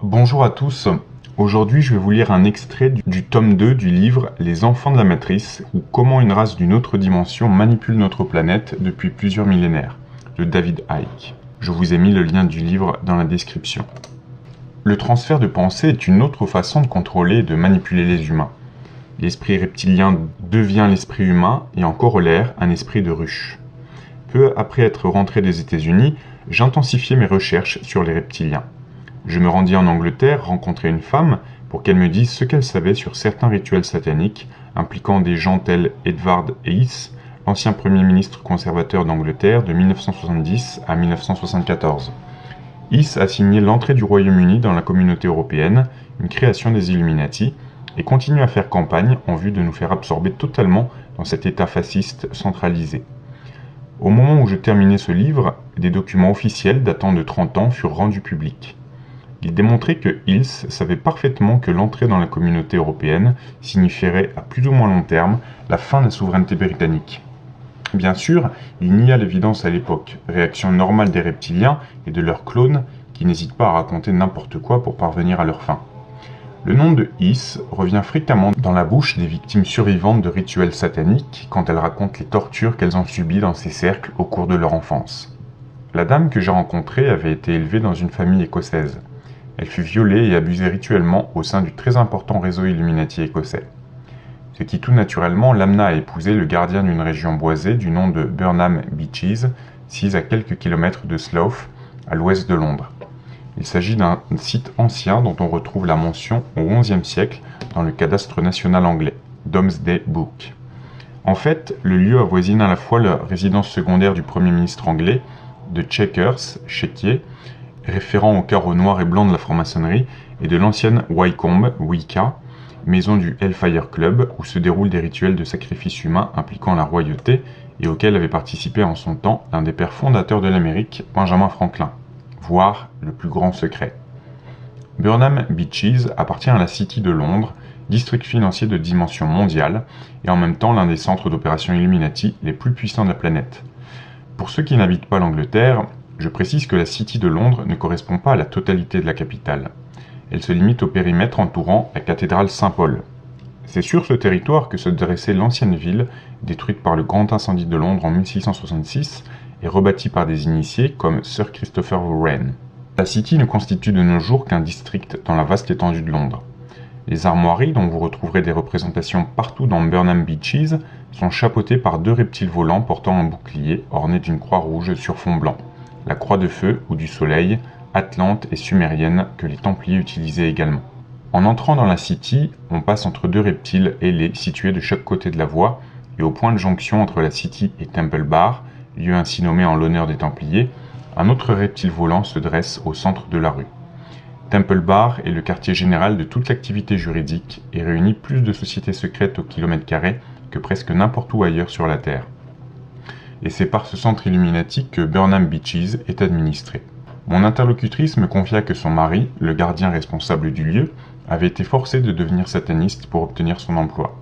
Bonjour à tous, aujourd'hui je vais vous lire un extrait du tome 2 du livre Les enfants de la matrice ou comment une race d'une autre dimension manipule notre planète depuis plusieurs millénaires de David Icke. Je vous ai mis le lien du livre dans la description. Le transfert de pensée est une autre façon de contrôler et de manipuler les humains. L'esprit reptilien devient l'esprit humain et en corollaire un esprit de ruche. Peu après être rentré des États-Unis, j'intensifiais mes recherches sur les reptiliens. Je me rendis en Angleterre rencontrer une femme pour qu'elle me dise ce qu'elle savait sur certains rituels sataniques impliquant des gens tels Edward Heath, l'ancien Premier ministre conservateur d'Angleterre de 1970 à 1974. Heath a signé l'entrée du Royaume-Uni dans la communauté européenne, une création des Illuminati, et continue à faire campagne en vue de nous faire absorber totalement dans cet état fasciste centralisé. Au moment où je terminais ce livre, des documents officiels datant de 30 ans furent rendus publics. Il démontrait que Heath savait parfaitement que l'entrée dans la communauté européenne signifierait à plus ou moins long terme la fin de la souveraineté britannique. Bien sûr, il nia l'évidence à l'époque, réaction normale des reptiliens et de leurs clones qui n'hésitent pas à raconter n'importe quoi pour parvenir à leur fin. Le nom de Heath revient fréquemment dans la bouche des victimes survivantes de rituels sataniques quand elles racontent les tortures qu'elles ont subies dans ces cercles au cours de leur enfance. La dame que j'ai rencontrée avait été élevée dans une famille écossaise. Elle fut violée et abusée rituellement au sein du très important réseau Illuminati écossais. Ce qui tout naturellement l'amena à épouser le gardien d'une région boisée du nom de Burnham Beeches, sise à quelques kilomètres de Slough, à l'ouest de Londres. Il s'agit d'un site ancien dont on retrouve la mention au XIe siècle dans le cadastre national anglais, Domesday Book. En fait, le lieu avoisine à la fois la résidence secondaire du Premier ministre anglais, de Chequers, chéquier, référant au carreau noir et blanc de la franc-maçonnerie, et de l'ancienne Wycombe, Wicca, maison du Hellfire Club, où se déroulent des rituels de sacrifice humain impliquant la royauté, et auquel avait participé en son temps l'un des pères fondateurs de l'Amérique, Benjamin Franklin, voire le plus grand secret. Burnham Beeches appartient à la City de Londres, district financier de dimension mondiale, et en même temps l'un des centres d'opération Illuminati les plus puissants de la planète. Pour ceux qui n'habitent pas l'Angleterre, je précise que la City de Londres ne correspond pas à la totalité de la capitale. Elle se limite au périmètre entourant la cathédrale Saint-Paul. C'est sur ce territoire que se dressait l'ancienne ville, détruite par le grand incendie de Londres en 1666 et rebâtie par des initiés comme Sir Christopher Wren. La City ne constitue de nos jours qu'un district dans la vaste étendue de Londres. Les armoiries, dont vous retrouverez des représentations partout dans Burnham Beeches, sont chapeautées par deux reptiles volants portant un bouclier orné d'une croix rouge sur fond blanc. La croix de feu ou du soleil, atlante et sumérienne que les Templiers utilisaient également. En entrant dans la City, on passe entre deux reptiles ailés situés de chaque côté de la voie, et au point de jonction entre la City et Temple Bar, lieu ainsi nommé en l'honneur des Templiers, un autre reptile volant se dresse au centre de la rue. Temple Bar est le quartier général de toute l'activité juridique et réunit plus de sociétés secrètes au kilomètre carré que presque n'importe où ailleurs sur la Terre. Et c'est par ce centre Illuminati que Burnham Beeches est administrée. Mon interlocutrice me confia que son mari, le gardien responsable du lieu, avait été forcé de devenir sataniste pour obtenir son emploi.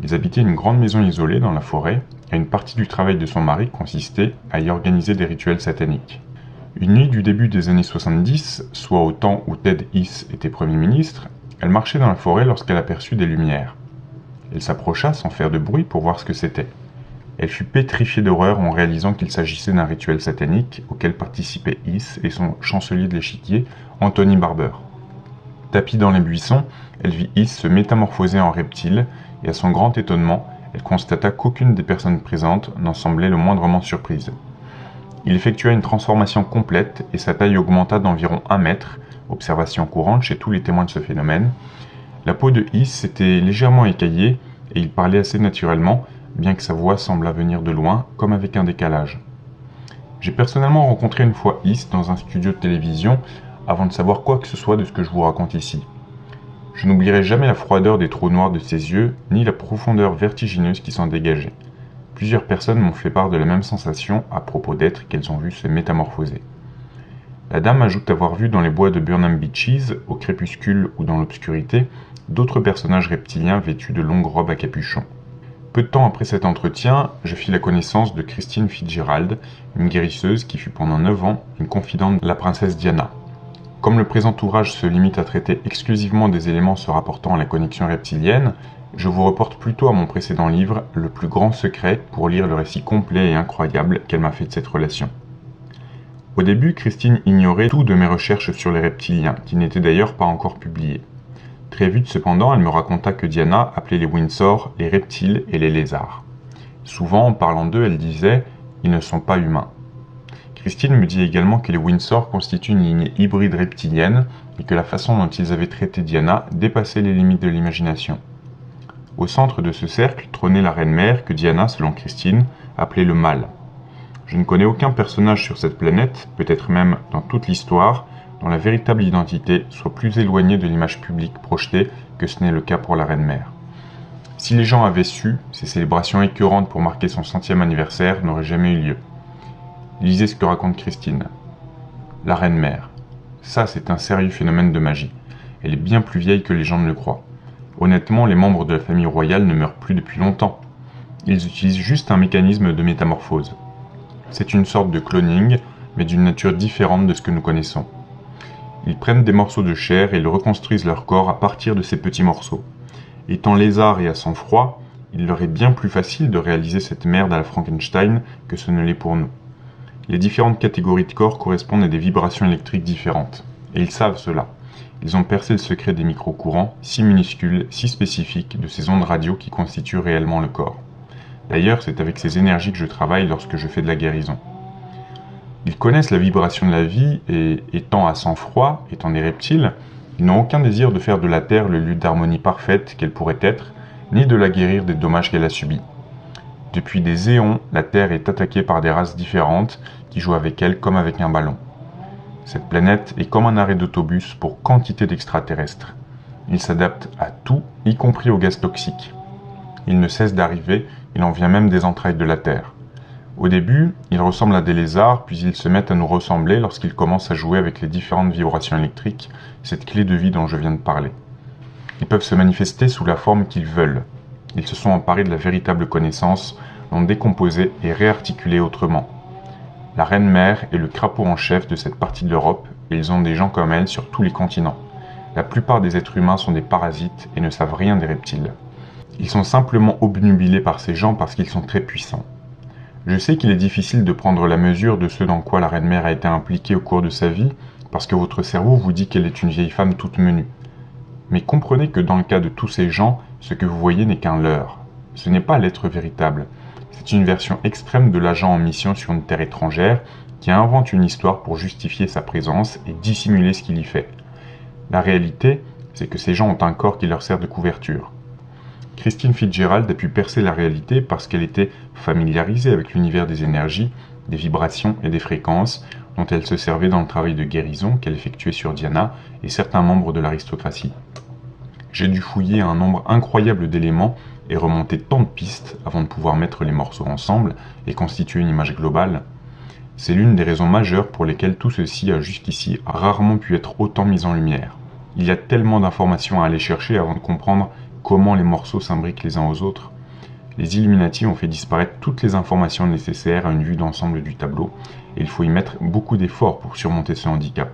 Ils habitaient une grande maison isolée dans la forêt, et une partie du travail de son mari consistait à y organiser des rituels sataniques. Une nuit du début des années 70, soit au temps où Ted Heath était Premier ministre, elle marchait dans la forêt lorsqu'elle aperçut des lumières. Elle s'approcha sans faire de bruit pour voir ce que c'était. Elle fut pétrifiée d'horreur en réalisant qu'il s'agissait d'un rituel satanique auquel participaient Heath et son chancelier de l'échiquier, Anthony Barber. Tapie dans les buissons, elle vit Heath se métamorphoser en reptile et à son grand étonnement, elle constata qu'aucune des personnes présentes n'en semblait le moindrement surprise. Il effectua une transformation complète et sa taille augmenta d'environ 1 mètre, observation courante chez tous les témoins de ce phénomène. La peau de Heath s'était légèrement écaillée et il parlait assez naturellement, bien que sa voix semblât venir de loin, comme avec un décalage. J'ai personnellement rencontré une fois Heath dans un studio de télévision, avant de savoir quoi que ce soit de ce que je vous raconte ici. Je n'oublierai jamais la froideur des trous noirs de ses yeux, ni la profondeur vertigineuse qui s'en dégageait. Plusieurs personnes m'ont fait part de la même sensation à propos d'êtres qu'elles ont vus se métamorphoser. La dame ajoute avoir vu dans les bois de Burnham Beeches, au crépuscule ou dans l'obscurité, d'autres personnages reptiliens vêtus de longues robes à capuchon. Peu de temps après cet entretien, je fis la connaissance de Christine Fitzgerald, une guérisseuse qui fut pendant 9 ans une confidente de la princesse Diana. Comme le présent ouvrage se limite à traiter exclusivement des éléments se rapportant à la connexion reptilienne, je vous reporte plutôt à mon précédent livre, Le plus grand secret, pour lire le récit complet et incroyable qu'elle m'a fait de cette relation. Au début, Christine ignorait tout de mes recherches sur les reptiliens, qui n'étaient d'ailleurs pas encore publiées. Très vite cependant, elle me raconta que Diana appelait les Windsor les reptiles et les lézards. Souvent, en parlant d'eux, elle disait « ils ne sont pas humains ». Christine me dit également que les Windsor constituent une lignée hybride reptilienne et que la façon dont ils avaient traité Diana dépassait les limites de l'imagination. Au centre de ce cercle trônait la reine-mère que Diana, selon Christine, appelait le mal. Je ne connais aucun personnage sur cette planète, peut-être même dans toute l'histoire, dont la véritable identité soit plus éloignée de l'image publique projetée que ce n'est le cas pour la reine-mère. Si les gens avaient su, ces célébrations écœurantes pour marquer son 100e anniversaire n'auraient jamais eu lieu. Lisez ce que raconte Christine. La reine-mère. Ça, c'est un sérieux phénomène de magie. Elle est bien plus vieille que les gens ne le croient. Honnêtement, les membres de la famille royale ne meurent plus depuis longtemps. Ils utilisent juste un mécanisme de métamorphose. C'est une sorte de cloning, mais d'une nature différente de ce que nous connaissons. Ils prennent des morceaux de chair et ils reconstruisent leur corps à partir de ces petits morceaux. Étant lézards et à sang-froid, il leur est bien plus facile de réaliser cette merde à la Frankenstein que ce ne l'est pour nous. Les différentes catégories de corps correspondent à des vibrations électriques différentes. Et ils savent cela. Ils ont percé le secret des micro-courants, si minuscules, si spécifiques, de ces ondes radio qui constituent réellement le corps. D'ailleurs, c'est avec ces énergies que je travaille lorsque je fais de la guérison. Ils connaissent la vibration de la vie et, étant à sang-froid, étant des reptiles, ils n'ont aucun désir de faire de la Terre le lieu d'harmonie parfaite qu'elle pourrait être, ni de la guérir des dommages qu'elle a subis. Depuis des éons, la Terre est attaquée par des races différentes qui jouent avec elle comme avec un ballon. Cette planète est comme un arrêt d'autobus pour quantité d'extraterrestres. Ils s'adaptent à tout, y compris aux gaz toxiques. Ils ne cessent d'arriver, il en vient même des entrailles de la Terre. Au début, ils ressemblent à des lézards, puis ils se mettent à nous ressembler lorsqu'ils commencent à jouer avec les différentes vibrations électriques, cette clé de vie dont je viens de parler. Ils peuvent se manifester sous la forme qu'ils veulent. Ils se sont emparés de la véritable connaissance, l'ont décomposée et réarticulée autrement. La reine-mère est le crapaud en chef de cette partie de l'Europe et ils ont des gens comme elle sur tous les continents. La plupart des êtres humains sont des parasites et ne savent rien des reptiles. Ils sont simplement obnubilés par ces gens parce qu'ils sont très puissants. Je sais qu'il est difficile de prendre la mesure de ce dans quoi la reine-mère a été impliquée au cours de sa vie parce que votre cerveau vous dit qu'elle est une vieille femme toute menue. Mais comprenez que dans le cas de tous ces gens, ce que vous voyez n'est qu'un leurre. Ce n'est pas l'être véritable. C'est une version extrême de l'agent en mission sur une terre étrangère qui invente une histoire pour justifier sa présence et dissimuler ce qu'il y fait. La réalité, c'est que ces gens ont un corps qui leur sert de couverture. Christine Fitzgerald a pu percer la réalité parce qu'elle était familiarisée avec l'univers des énergies, des vibrations et des fréquences dont elle se servait dans le travail de guérison qu'elle effectuait sur Diana et certains membres de l'aristocratie. J'ai dû fouiller un nombre incroyable d'éléments et remonter tant de pistes avant de pouvoir mettre les morceaux ensemble et constituer une image globale. C'est l'une des raisons majeures pour lesquelles tout ceci a jusqu'ici rarement pu être autant mis en lumière. Il y a tellement d'informations à aller chercher avant de comprendre comment les morceaux s'imbriquent les uns aux autres. Les Illuminati ont fait disparaître toutes les informations nécessaires à une vue d'ensemble du tableau, et il faut y mettre beaucoup d'efforts pour surmonter ce handicap.